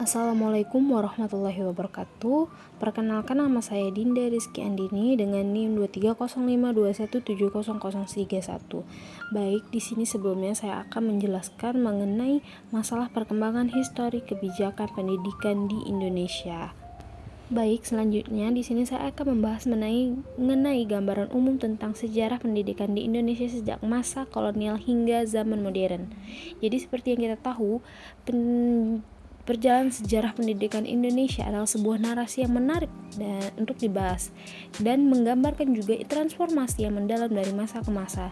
Assalamualaikum warahmatullahi wabarakatuh. Perkenalkan, nama saya Dinda Rizky Andini dengan NIM 230521700031. Baik, di sini sebelumnya saya akan menjelaskan mengenai masalah perkembangan histori kebijakan pendidikan di Indonesia. Baik, selanjutnya di sini saya akan membahas mengenai gambaran umum tentang sejarah pendidikan di Indonesia sejak masa kolonial hingga zaman modern. Jadi seperti yang kita tahu, perjalanan sejarah pendidikan Indonesia adalah sebuah narasi yang menarik untuk dibahas dan menggambarkan juga transformasi yang mendalam dari masa ke masa.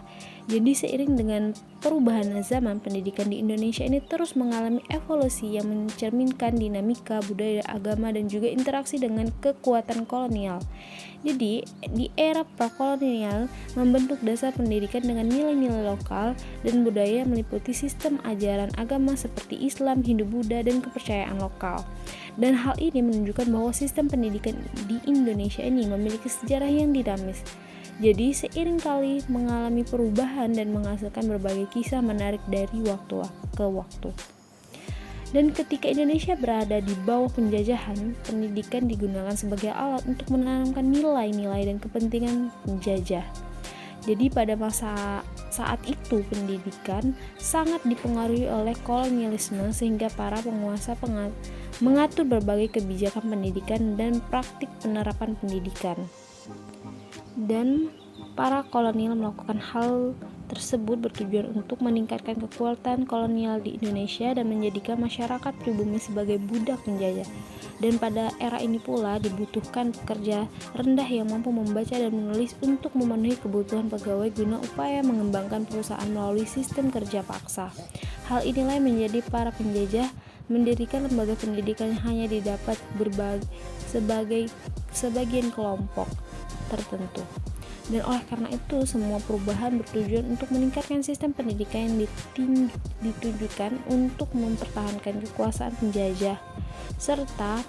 Jadi seiring dengan perubahan zaman, pendidikan di Indonesia ini terus mengalami evolusi yang mencerminkan dinamika budaya, agama, dan juga interaksi dengan kekuatan kolonial. Jadi di era prakolonial membentuk dasar pendidikan dengan nilai-nilai lokal dan budaya meliputi sistem ajaran agama seperti Islam, Hindu, Buddha, dan kepercayaan lokal. Dan hal ini menunjukkan bahwa sistem pendidikan di Indonesia ini memiliki sejarah yang dinamis. Jadi seiring kali mengalami perubahan dan menghasilkan berbagai kisah menarik dari waktu ke waktu. Dan ketika Indonesia berada di bawah penjajahan, pendidikan digunakan sebagai alat untuk menanamkan nilai-nilai dan kepentingan penjajah. Jadi pada masa saat itu pendidikan sangat dipengaruhi oleh kolonialisme sehingga para penguasa mengatur berbagai kebijakan pendidikan dan praktik penerapan pendidikan. Dan para kolonial melakukan hal tersebut bertujuan untuk meningkatkan kekuatan kolonial di Indonesia dan menjadikan masyarakat pribumi sebagai budak penjajah. Dan pada era ini pula dibutuhkan pekerja rendah yang mampu membaca dan menulis untuk memenuhi kebutuhan pegawai guna upaya mengembangkan perusahaan melalui sistem kerja paksa. Hal inilah yang menjadi para penjajah mendirikan lembaga pendidikan yang hanya didapat sebagian kelompok tertentu. Dan oleh karena itu, semua perubahan bertujuan untuk meningkatkan sistem pendidikan yang ditujukan untuk mempertahankan kekuasaan penjajah, serta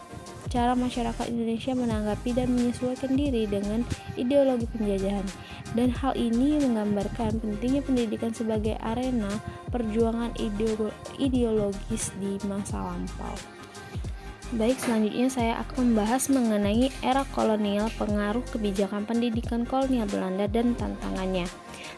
cara masyarakat Indonesia menanggapi dan menyesuaikan diri dengan ideologi penjajahan. Dan hal ini menggambarkan pentingnya pendidikan sebagai arena perjuangan ideologis di masa lampau. Baik, selanjutnya saya akan membahas mengenai era kolonial, pengaruh kebijakan pendidikan kolonial Belanda dan tantangannya.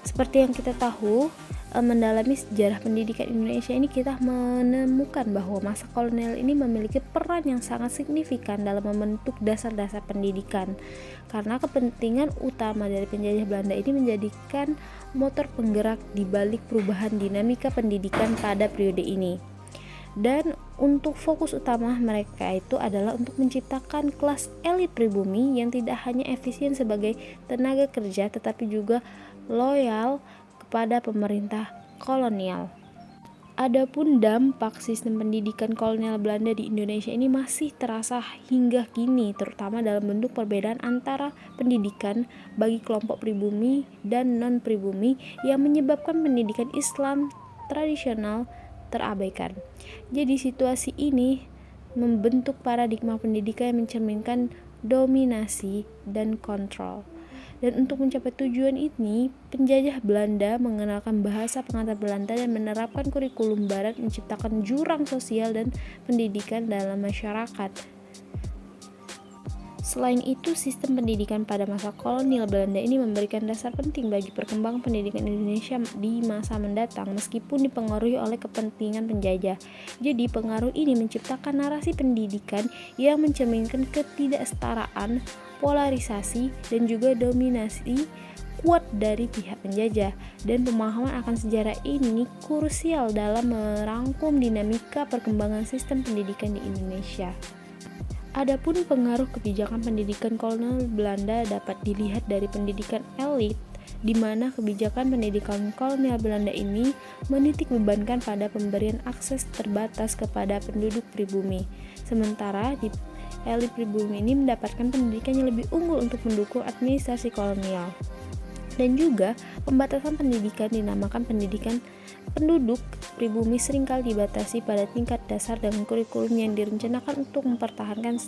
Seperti yang kita tahu, mendalami sejarah pendidikan Indonesia ini kita menemukan bahwa masa kolonial ini memiliki peran yang sangat signifikan dalam membentuk dasar-dasar pendidikan. Karena kepentingan utama dari penjajah Belanda ini menjadikan motor penggerak di balik perubahan dinamika pendidikan pada periode ini. Dan untuk fokus utama mereka itu adalah untuk menciptakan kelas elit pribumi yang tidak hanya efisien sebagai tenaga kerja tetapi juga loyal kepada pemerintah kolonial. Adapun dampak sistem pendidikan kolonial Belanda di Indonesia ini masih terasa hingga kini, terutama dalam bentuk perbedaan antara pendidikan bagi kelompok pribumi dan non-pribumi yang menyebabkan pendidikan Islam tradisional terabaikan. Jadi situasi ini membentuk paradigma pendidikan yang mencerminkan dominasi dan kontrol. Dan untuk mencapai tujuan ini, penjajah Belanda mengenalkan bahasa pengantar Belanda dan menerapkan kurikulum barat, menciptakan jurang sosial dan pendidikan dalam masyarakat. Selain itu, sistem pendidikan pada masa kolonial Belanda ini memberikan dasar penting bagi perkembangan pendidikan Indonesia di masa mendatang meskipun dipengaruhi oleh kepentingan penjajah. Jadi, pengaruh ini menciptakan narasi pendidikan yang mencerminkan ketidaksetaraan, polarisasi, dan juga dominasi kuat dari pihak penjajah. Dan pemahaman akan sejarah ini krusial dalam merangkum dinamika perkembangan sistem pendidikan di Indonesia. Adapun pengaruh kebijakan pendidikan kolonial Belanda dapat dilihat dari pendidikan elit, di mana kebijakan pendidikan kolonial Belanda ini menitik bebankan pada pemberian akses terbatas kepada penduduk pribumi. Sementara di elit pribumi ini mendapatkan pendidikan yang lebih unggul untuk mendukung administrasi kolonial. Dan juga pembatasan pendidikan dinamakan pendidikan penduduk pribumi seringkali dibatasi pada tingkat dasar dengan kurikulum yang direncanakan untuk mempertahankan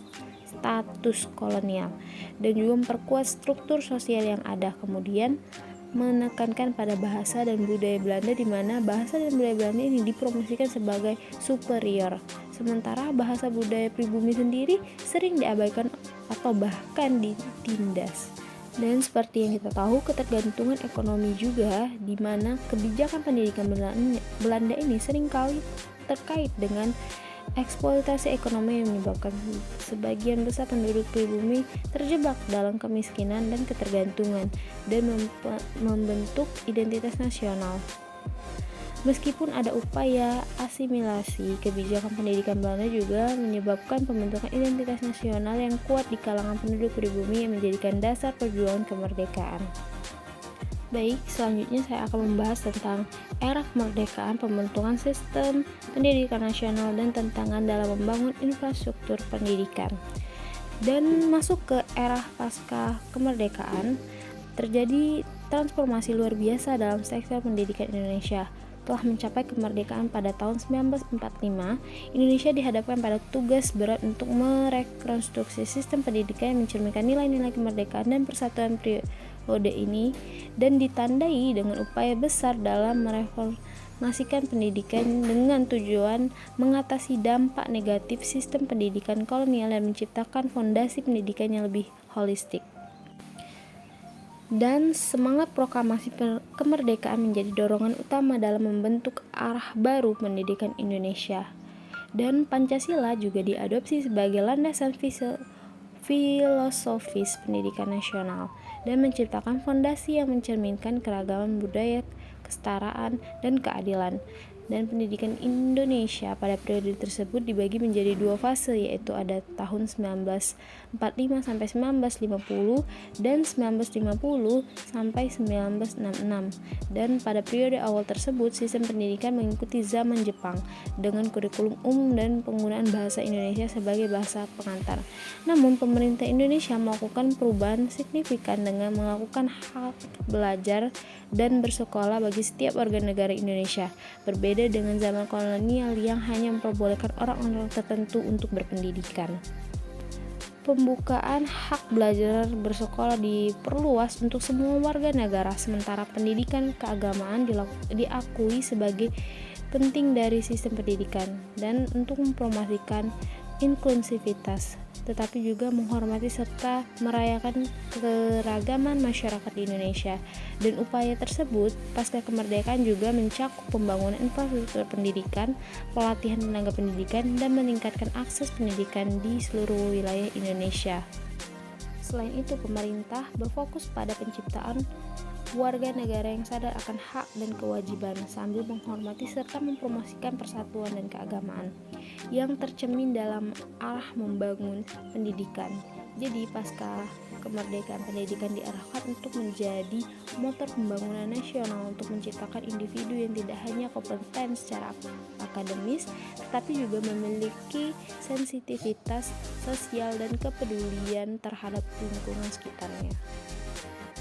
status kolonial dan juga memperkuat struktur sosial yang ada. Kemudian menekankan pada bahasa dan budaya Belanda, di mana bahasa dan budaya Belanda ini dipromosikan sebagai superior, Sementara bahasa budaya pribumi sendiri sering diabaikan atau bahkan ditindas. Dan seperti yang kita tahu, ketergantungan ekonomi juga, di mana kebijakan pendidikan Belanda ini seringkali terkait dengan eksploitasi ekonomi yang menyebabkan sebagian besar penduduk pribumi terjebak dalam kemiskinan dan ketergantungan dan membentuk identitas nasional. Meskipun ada upaya asimilasi, kebijakan pendidikan Belanda juga menyebabkan pembentukan identitas nasional yang kuat di kalangan penduduk pribumi yang menjadikan dasar perjuangan kemerdekaan. Baik, selanjutnya saya akan membahas tentang era kemerdekaan, pembentukan sistem pendidikan nasional, dan tantangan dalam membangun infrastruktur pendidikan. Dan masuk ke era pasca kemerdekaan, terjadi transformasi luar biasa dalam sektor pendidikan Indonesia. Telah mencapai kemerdekaan pada tahun 1945, Indonesia dihadapkan pada tugas berat untuk merekonstruksi sistem pendidikan yang mencerminkan nilai-nilai kemerdekaan dan persatuan periode ini, dan ditandai dengan upaya besar dalam mereformasikan pendidikan dengan tujuan mengatasi dampak negatif sistem pendidikan kolonial dan menciptakan fondasi pendidikan yang lebih holistik. Dan semangat proklamasi kemerdekaan menjadi dorongan utama dalam membentuk arah baru pendidikan Indonesia. Dan Pancasila juga diadopsi sebagai landasan filosofis pendidikan nasional dan menciptakan fondasi yang mencerminkan keragaman budaya, kesetaraan, dan keadilan. Dan pendidikan Indonesia pada periode tersebut dibagi menjadi dua fase, yaitu ada tahun 1945 sampai 1950 dan 1950 sampai 1966. Dan pada periode awal tersebut sistem pendidikan mengikuti zaman Jepang dengan kurikulum umum dan penggunaan bahasa Indonesia sebagai bahasa pengantar. Namun pemerintah Indonesia melakukan perubahan signifikan dengan melakukan hak belajar dan bersekolah bagi setiap warga negara Indonesia. Berbeda dengan zaman kolonial yang hanya memperbolehkan orang-orang tertentu untuk berpendidikan. Pembukaan hak belajar bersekolah diperluas untuk semua warga negara, sementara pendidikan keagamaan diakui sebagai penting dari sistem pendidikan dan untuk mempromosikan inklusivitas, tetapi juga menghormati serta merayakan keragaman masyarakat di Indonesia. Dan upaya tersebut pasca kemerdekaan juga mencakup pembangunan infrastruktur pendidikan, pelatihan tenaga pendidikan, dan meningkatkan akses pendidikan di seluruh wilayah Indonesia. Selain itu, pemerintah berfokus pada penciptaan warga negara yang sadar akan hak dan kewajiban sambil menghormati serta mempromosikan persatuan dan keagamaan yang tercermin dalam arah membangun pendidikan. Jadi pasca kemerdekaan, pendidikan diarahkan untuk menjadi motor pembangunan nasional untuk menciptakan individu yang tidak hanya kompeten secara akademis, tetapi juga memiliki sensitivitas sosial dan kepedulian terhadap lingkungan sekitarnya.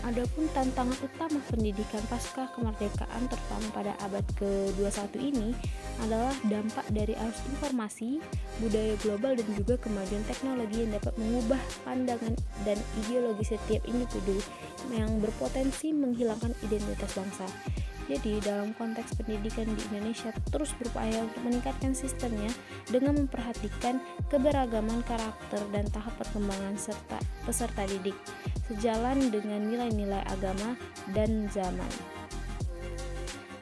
Adapun tantangan utama pendidikan pasca kemerdekaan, terutama pada abad ke-21 ini, adalah dampak dari arus informasi, budaya global, dan juga kemajuan teknologi yang dapat mengubah pandangan dan ideologi setiap individu yang berpotensi menghilangkan identitas bangsa. Jadi dalam konteks pendidikan di Indonesia terus berupaya untuk meningkatkan sistemnya dengan memperhatikan keberagaman karakter dan tahap perkembangan serta peserta didik, sejalan dengan nilai-nilai agama dan zaman.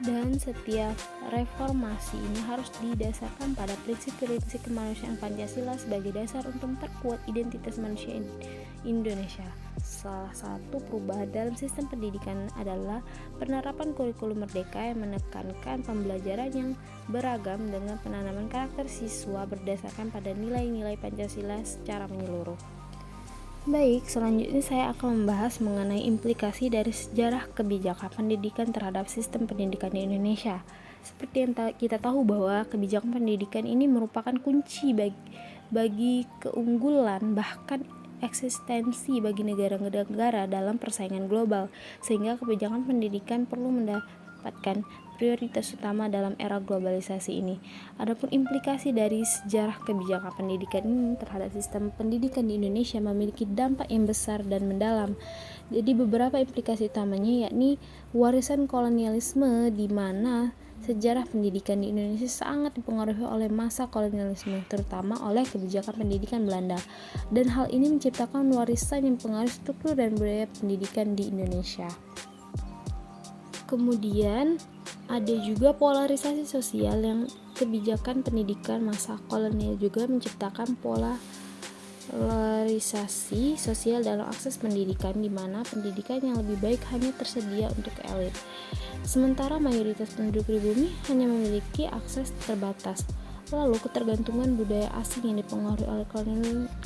Dan setiap reformasi ini harus didasarkan pada prinsip-prinsip kemanusiaan Pancasila sebagai dasar untuk memperkuat identitas manusia Indonesia. Salah satu perubahan dalam sistem pendidikan adalah penerapan kurikulum merdeka yang menekankan pembelajaran yang beragam dengan penanaman karakter siswa berdasarkan pada nilai-nilai Pancasila secara menyeluruh. Baik, selanjutnya saya akan membahas mengenai implikasi dari sejarah kebijakan pendidikan terhadap sistem pendidikan di Indonesia. Seperti yang kita tahu bahwa kebijakan pendidikan ini merupakan kunci bagi keunggulan bahkan eksistensi bagi negara-negara dalam persaingan global, sehingga kebijakan pendidikan perlu mendapatkan prioritas utama dalam era globalisasi ini. Adapun implikasi dari sejarah kebijakan pendidikan ini terhadap sistem pendidikan di Indonesia memiliki dampak yang besar dan mendalam. Jadi beberapa implikasi utamanya yakni warisan kolonialisme, di mana sejarah pendidikan di Indonesia sangat dipengaruhi oleh masa kolonialisme, terutama oleh kebijakan pendidikan Belanda. Dan hal ini menciptakan warisan yang mempengaruhi struktur dan budaya pendidikan di Indonesia. Kemudian ada juga polarisasi sosial, yang kebijakan pendidikan masa kolonial juga menciptakan polarisasi sosial dalam akses pendidikan, di mana pendidikan yang lebih baik hanya tersedia untuk elit, sementara mayoritas penduduk pribumi hanya memiliki akses terbatas. Lalu ketergantungan budaya asing yang dipengaruhi oleh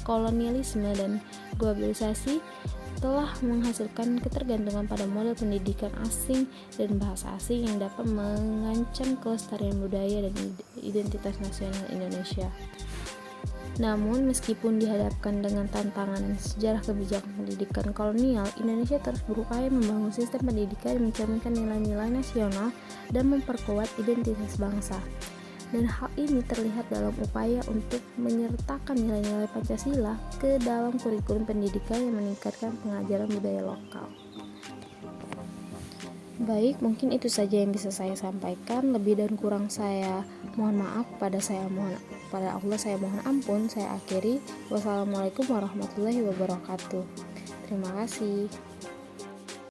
kolonialisme dan globalisasi telah menghasilkan ketergantungan pada model pendidikan asing dan bahasa asing yang dapat mengancam kelestarian budaya dan identitas nasional Indonesia. Namun, meskipun dihadapkan dengan tantangan sejarah kebijakan pendidikan kolonial, Indonesia terus berupaya membangun sistem pendidikan yang mencerminkan nilai-nilai nasional dan memperkuat identitas bangsa. Dan hal ini terlihat dalam upaya untuk menyertakan nilai-nilai Pancasila ke dalam kurikulum pendidikan yang meningkatkan pengajaran budaya lokal. Baik, mungkin itu saja yang bisa saya sampaikan. Lebih dan kurang saya mohon maaf. Pada Allah saya mohon ampun. Saya akhiri. Wassalamualaikum warahmatullahi wabarakatuh. Terima kasih.